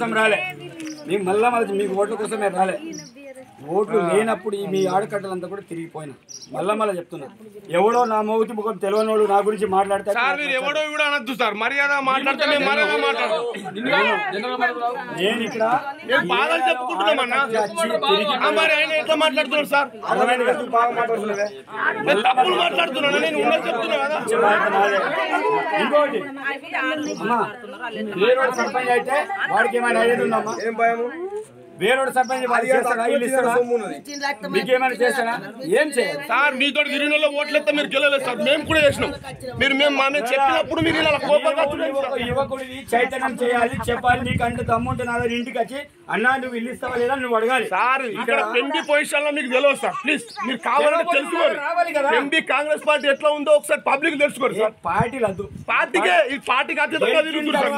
కోసం రాలే, మేము మళ్ళా మీకు ఓట్ల కోసమే రాలే. ఓట్లు లేనప్పుడు మీ ఆడకట్టలంతా కూడా తిరిగిపోయినా. మళ్ళా చెప్తున్నా, ఎవడో నా మౌతి ముఖం తెలియనోడు నా గురించి మాట్లాడతారు. నేను ఇక్కడ ఇంకోటి వేరే సర్పంచ్ అయితే వాడికి ఏమైనా అయ్యేది ఉందమ్మా? ఏం భయము? వేరే సర్పంచ్ మీకేమైనా చేస్తారా? ఏం చేయాలి సార్? మీతో గిరినలో ఓట్లెత్తే మీరు గెలలేదు సార్, మేము కూడా చేసినాం. మీరు మేము చెప్పినప్పుడు మీరు ఇలా యువకుడివి చైతన్యం చేయాలి, చెప్పాలి. నీకు అంటే దమ్ముంటే నా ఇంటికి వచ్చి అన్నా నువ్వు ఇల్లు ఇస్తావా లేదా నువ్వు అడగాలి సార్. ఇక్కడ ఎంపీ పొజిషన్ లో మీకు తెలియదు సార్. ప్లీజ్ మీరు కావాలంటే తెలుసుకోరు. ఎంపీ కాంగ్రెస్ పార్టీ ఎట్లా ఉందో ఒకసారి పబ్లిక్ తెలుసుకోరు సార్. పార్టీలు వద్దు, పార్టీకే ఈ పార్టీకి అతీతంగా తిరుగుతున్నారు.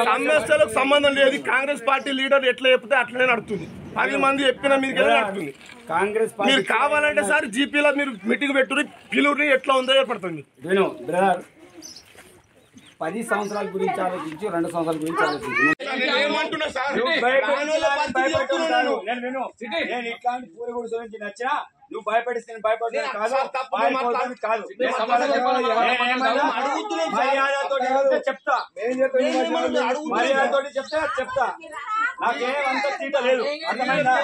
సమస్యలకు సంబంధం లేదు. కాంగ్రెస్ పార్టీ లీడర్ ఎట్లా చెప్తే అట్లనే నడుస్తుంది. 10 మంది చెప్పినా మీకు ఎలా నడుతుంది? కాంగ్రెస్ మీరు కావాలంటే సార్ జీపీలో మీరు మీటింగ్ పెట్టుకుని పిలువుని ఎట్లా ఉందో ఏర్పడుతుంది. నేను బ్రదర్ 10 సంవత్సరాల గురించి ఆలోచించి 2 సంవత్సరాల గురించి ఆలోచించి నేను ఇట్లాంటి పూరగుడి గురించి నచ్చినా నువ్వు భయపడిస్తే భయపడుతున్నా కాదు. మర్యాదతో చెప్తా, మర్యాదతో చెప్తా. నాకేమంత తీట లేదు, అర్థమైందా?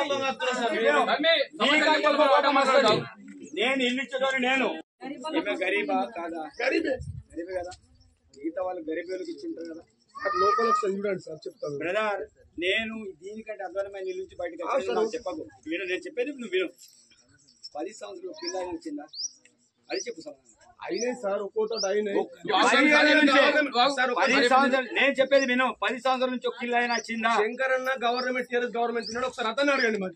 నేను ఇల్లు ఇచ్చేటోని నేను. గరీబా కాదా? గరీబే కదా. మిగతా వాళ్ళు గరీబులకు ఇచ్చింటారు కదా. లోపల చూడండి సార్ చెప్తాను. బ్రదర్ నేను దీనికంటే అద్భుతమైన ఇల్లు నుంచి బయటకు వచ్చి చెప్పకు. విను, నేను చెప్పేది నువ్వు విను. 10 సంవత్సరాలు పిల్లలు వచ్చిందా అది చెప్పు. అయినాయి సార్, ఒక్కోతో అయినాయి. 10 సంవత్సరాలు నేను చెప్పేది విను. 10 సంవత్సరాల నుంచి ఒక కిల్లు అయినా వచ్చిందా? శంకర్ అన్న గవర్నమెంట్ ఉన్నాడు, ఒకసారి అతను అడగండి. మరి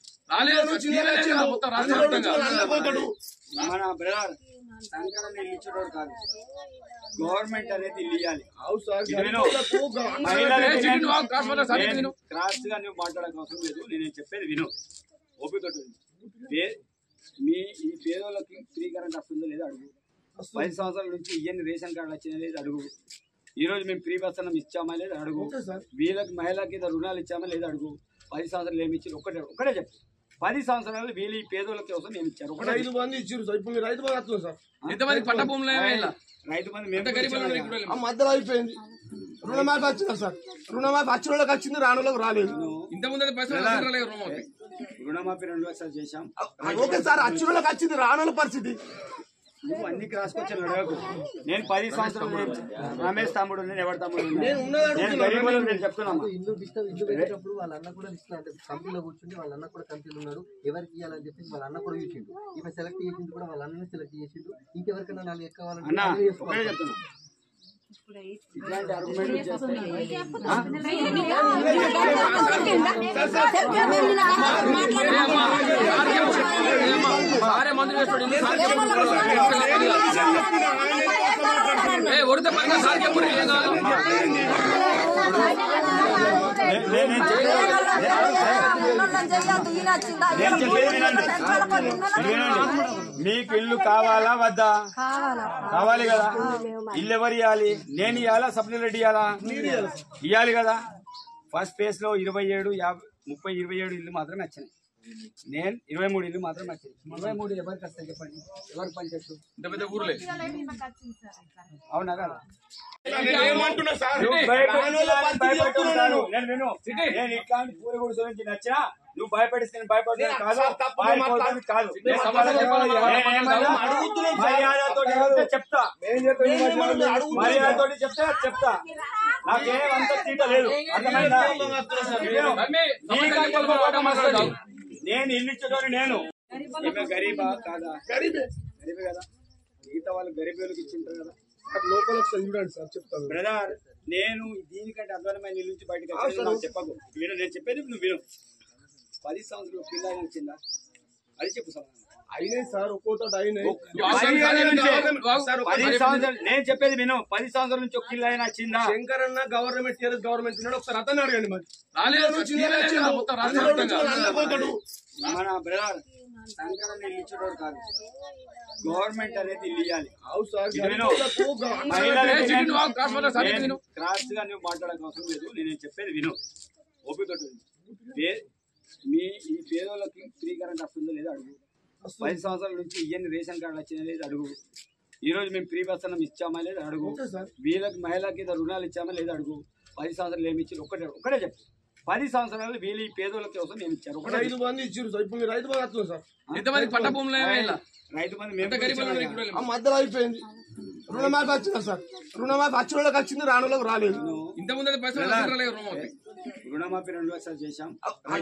మన బ్రదర్ శంకర్ అన్న ఇల్లు ఇచ్చేటోడు కాదు, గవర్నమెంట్ అనేది ఇల్లు ఇవ్వాలి. క్రాస్ గా నువ్వు మాట్లాడక అవసరం లేదు. నేను చెప్పేది విను, ఓపిక. మీ ఈ పేదోళ్ళకి ఫ్రీ కరెంట్ వస్తుందో లేదో అడుగు. 10 సంవత్సరాల నుంచి ఇవన్నీ రేషన్ కార్డు వచ్చినా లేదు అడుగు. ఈ రోజు మేము ఫ్రీ బస్ అన్నం ఇచ్చామా లేదు అడుగు. వీళ్ళకి మహిళలకి రుణాలు ఇచ్చామా లేదు అడుగు. 10 సంవత్సరాలు ఏమి ఇచ్చారు ఒకటే చెప్పు. 10 సంవత్సరాలు వీళ్ళు ఈ పేదోళ్ళ కోసం ఏమి ఇచ్చారు? 5 మంది ఇచ్చారు సార్. ఇప్పుడు రైతు బంధు వస్తుంది సార్. రైతు బంధు మధ్యలో అయిపోయింది. రుణమాఫీ వచ్చిందా సార్? రుణమాఫీ వచ్చిన వాళ్ళకి వచ్చింది, రాని వాళ్ళకి రాలేదు. రుణమాఫీ 2 లక్షలు చేశాం. ఓకే సార్, వచ్చిన వాళ్ళకి వచ్చింది, రాని వాళ్ళ పరిస్థితి. నువ్వు అన్ని రాసుకొచ్చాను అడగకు. నేను 10 సంవత్సరాలు రమేష్ తమ్ముడు, నేను ఎవరి తమ్ముడు, నేను చెప్తున్నాను. ఇల్లు పెట్టేటప్పుడు వాళ్ళ అన్న కూడా ఇష్టం అంటే కంపెనీలో కూర్చుంటే వాళ్ళ అన్న కూడా కంపెనీలు ఉన్నాడు. ఎవరికి ఇవ్వాలని చెప్పి వాళ్ళ అన్న కూడా చూసిండు. ఈమె సెలెక్ట్ చేసిండు కూడా వాళ్ళ అన్ననే సెలెక్ట్ చేసిండు. ఇంకెవరికైనా 4 ఎక్కాలంటే చెప్తున్నా. ఇట్లాంటి ఆర్గ్యుమెంట్ మీకు ఇల్లు కావాలా వద్దా? కావాలి కదా. ఇల్లు ఎవరు ఇవ్వాలి? నేను ఇవ్వాలా? సప్లిరెడ్డి ఇవ్వాలా? ఇవ్వాలి కదా. ఫస్ట్ ఫేజ్ లో 27, 30, 27 ఇల్లు మాత్రమే వచ్చినాయి. నేను 23 ఇల్లు మాత్రమే వచ్చినాయి. 23 ఎవరికి వస్తాయి చెప్పండి? ఎవరికి పనిచేస్తూ? అవునా కదా? నేను ఇట్లాంటి పూరగుడి గురించి నచ్చినా నువ్వు భయపడిస్తే భయపడుతున్నా కాదు. మర్యాదతో చెప్తా, మర్యాదతో చెప్తా. నాకేమంత తీట లేదు, అర్థమైందా? నేను ఇల్లు ఇచ్చేటోని నేను. గరీబా కాదా? గరీబే కదా. మిగతా వాళ్ళు గరీబులకు ఇచ్చింటారు కదా. లోపల చూడండి సార్ చెప్తాను. బ్రదర్ నేను దీనికంటే అద్భుతమైన ఇల్లు నుంచి బయటకు వచ్చి చెప్పకు. విను, నేను చెప్పేది నువ్వు విను. 10 సంవత్సరాలు పిల్లలు వచ్చిందా అది చెప్పు. అయినాయి సార్ ఒక్కోతోటి అయినాయి. 10 సంవత్సరాలు నేను చెప్పేది విను. 10 సంవత్సరాల నుంచి ఒక ఇల్లు అయినా వచ్చిందా? శంకరన్న గవర్నమెంట్ గవర్నమెంట్ ఉన్నాడు, ఒకసారి అతన్ని అడగండి. మరి మన బ్రదర్ శంకరన్న ఇల్లు ఇచ్చేటోడు కాదు, గవర్నమెంట్ అనేది ఇల్లు ఇవ్వాలి. క్రాస్ గా నువ్వు మాట్లాడక అవసరం లేదు. నేను చెప్పేది విను, ఓపిక. మీ ఈ పేదోళ్ళకి ఫ్రీ కరెంట్ వస్తుందో లేదో అడుగు. 10 సంవత్సరాల నుంచి ఇవన్నీ రేషన్ కార్డు వచ్చినా లేదు అడుగు. ఈ రోజు మేము ఫ్రీ బస్ అన్నం ఇచ్చామా లేదు అడుగు. వీళ్ళకి మహిళకి రుణాలు ఇచ్చామా లేదు అడుగు. 10 సంవత్సరాలు ఏమి ఇచ్చారు ఒకటే చెప్పు. 10 సంవత్సరాలు వీళ్ళు ఈ పేదోళ్ళ కోసం ఏమి ఇచ్చారు? ఒకటే. రైతు బంధు ఇచ్చారు సార్. ఇప్పుడు రైతు బంధు వస్తుంది సార్. రైతు బంధు మధ్యలో అయిపోయింది. రుణమాఫీ వచ్చిందా సార్? రుణమాఫీ వచ్చిన వాళ్ళకి వచ్చింది, రాని వాళ్ళకి రాలేదు. రుణమాఫీ 2 లక్షలు చేశాం.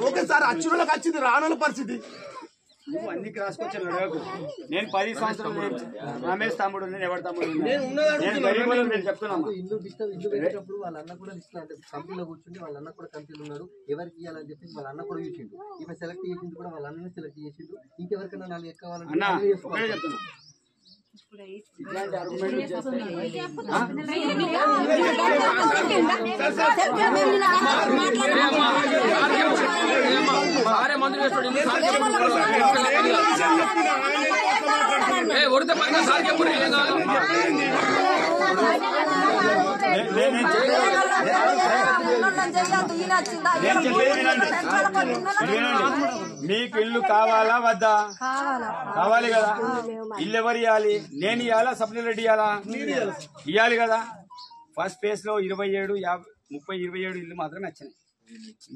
ఓకే సార్, వచ్చిన వాళ్ళకి వచ్చింది, రాని వాళ్ళ పరిస్థితి. నువ్వు అన్ని రాసుకొచ్చాను అడగకు. నేను 10 సంవత్సరాలు రమేష్ తమ్ముడు, నేను ఎవరి తమ్ముడు నేను చెప్తున్నాను. ఇల్లు పెట్టేటప్పుడు వాళ్ళ అన్న కూడా అంటే కంపెనీలో కూర్చుంటే వాళ్ళ అన్న కూడా కంపెనీలు ఉన్నాడు, ఎవరికి ఇవ్వాలని చెప్పి వాళ్ళ అన్న కూడా చూసిండు. ఈమె సెలెక్ట్ చేసింది కూడా వాళ్ళ అన్నని సెలెక్ట్ చేసిండు. ఇంకెవరికైనా 4 ఎక్కాలంటే చెప్తున్నా. ఇట్లాంటి ఆర్గ్యుమెంట్ మీకు ఇల్లు కావాలా వద్దా? కావాలి కదా. ఇల్లు ఎవరు ఇవ్వాలి? నేను ఇవ్వాలా? సప్లై రెడ్డి ఇవ్వాలా? ఇవ్వాలి కదా. ఫస్ట్ ఫేజ్ లో 27, 30, 27 ఇల్లు మాత్రమే వచ్చినాయి.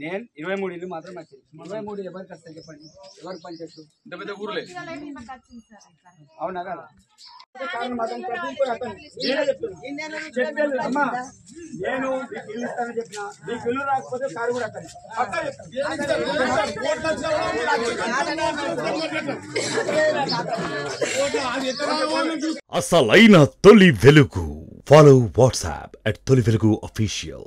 నేను 23 ఇల్లు మాత్రమే వచ్చినాయి. 23 ఎవరికి వస్తాయి చెప్పండి? ఎవరికి పనిచేస్తు? అవునా కదా? చెప్పేది అమ్మా, నేను మీకు ఇల్లు ఇస్తానని చెప్పిన, మీకు ఇల్లు రాకపోతే కారు కూడా అసలైన తొలి వెలుగు. ఫాలో వాట్సాప్ @తొలి వెలుగు official.